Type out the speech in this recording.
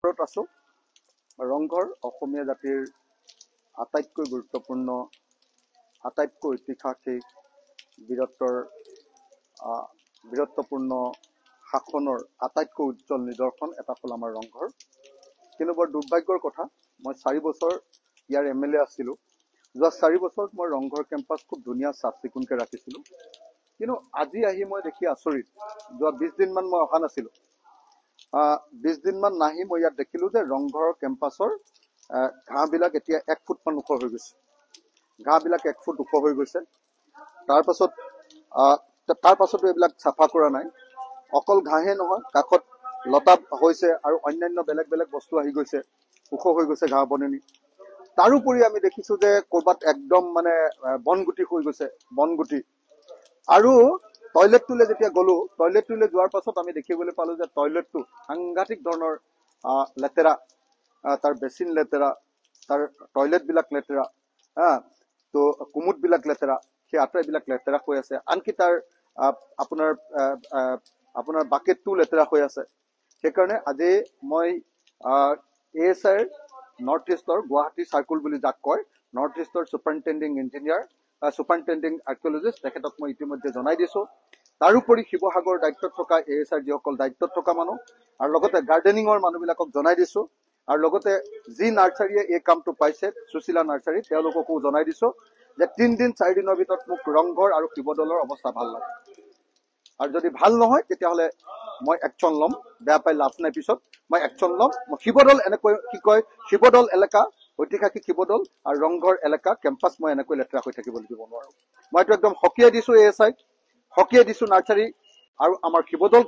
ঘৰত আছো। ৰংঘৰ অসমীয়া জাতিৰ আটাইতকৈ গুৰুত্বপূৰ্ণ, আটাইতকৈ ঐতিহাসিক বীৰত্বপূৰ্ণ শাসনৰ আটাইতকৈ উজ্জ্বল নিদৰ্শন এটা হ'ল আমাৰ ৰংঘৰ। কিন্তু বৰ দুৰ্ভাগ্যৰ কথা, মই 4 বছৰ ইয়াৰ MLA আছিলোঁ। যোৱা 4 বছৰত মই ৰংঘৰ কেম্পাছ খুব ধুনীয়া চাফ চিকুণকৈ ৰাখিছিলোঁ। কিন্তু আজি আহি মই দেখি আচৰিত, যোৱা 20 দিনমান মই অহা নাছিলোঁ। 20 দিনমান নাহি মই ইয়াত দেখিলোঁ যে ৰংঘৰৰ কেম্পাছৰ ঘাঁহবিলাক এতিয়া 1 ফুটমান ওখ হৈ গৈছে। ঘাঁহবিলাক 1 ফুট ওখ হৈ গৈছে। তাৰ পাছতো এইবিলাক চাফা কৰা নাই। অকল ঘাঁহে নহয়, কাষত লতা হৈছে আৰু অন্যান্য বেলেগ বেলেগ বস্তু আহি গৈছে, ওখ হৈ গৈছে ঘাঁহ বননি। তাৰোপৰি আমি দেখিছোঁ যে ক'ৰবাত একদম মানে বনগুটি হৈ গৈছে, বনগুটি। আৰু টয়লেটটোলৈ যেতিয়া গ'লো, টয়লেটটোলৈ যোৱাৰ পাছত আমি দেখিবলৈ পালোঁ যে টয়লেটটো সাংঘাতিক ধৰণৰ লেতেৰা, তাৰ বেচিন লেতেৰা, তাৰ টয়লেটবিলাক লেতেৰা, তো কুমুদবিলাক লেতেৰা, সেই আঁতৰাবিলাক লেতেৰা হৈ আছে। আনকি তাৰ আপোনাৰ বাকেটটো লেতেৰা হৈ আছে। সেইকাৰণে আজি মই ASIৰ নৰ্থ ইষ্টৰ গুৱাহাটী চাৰ্কুল বুলি যাক কয়, নৰ্থ ইষ্টৰ ছুপাৰিণ্টেণ্ডিং ইঞ্জিনিয়াৰ, ছুপাৰিণ্টেণ্ডিং আৰ্কিঅলজিষ্ট, তেখেতক মই ইতিমধ্যে জনাই দিছোঁ। তাৰোপৰি শিৱসাগৰ দায়িত্বত থকা ASIৰ যিসকল দায়িত্বত থকা মানুহ আৰু লগতে গাৰ্ডেনিঙৰ মানুহবিলাকক জনাই দিছোঁ। আৰু লগতে যি নাৰ্চাৰীয়ে এই কামটো পাইছে, সুশীলা নাৰ্চাৰী, তেওঁলোককো জনাই দিছোঁ যে 3 দিন 4 দিনৰ ভিতৰত মোক ৰংঘৰ আৰু শিৱদৌলৰ অৱস্থা ভাল লাগে। আৰু যদি ভাল নহয় তেতিয়াহ'লে মই একশ্যন ল'ম। বেয়া পাই লাভ নাই, পিছত মই একশ্যন ল'ম। শিৱদৌল এনেকৈ কি কয়, শিৱদৌল এলেকা, ঐতিহাসিক শিৱদৌল আৰু ৰংঘৰ এলেকা কেম্পাছ মই এনেকৈ লেতেৰা হৈ থাকিব দিব নোৱাৰোঁ। মই এইটো একদম সকীয়াই দিছোঁ ASIক, সকীয়াই দিছোঁ নাৰ্চাৰী আৰু আমাৰ শিৱদৌল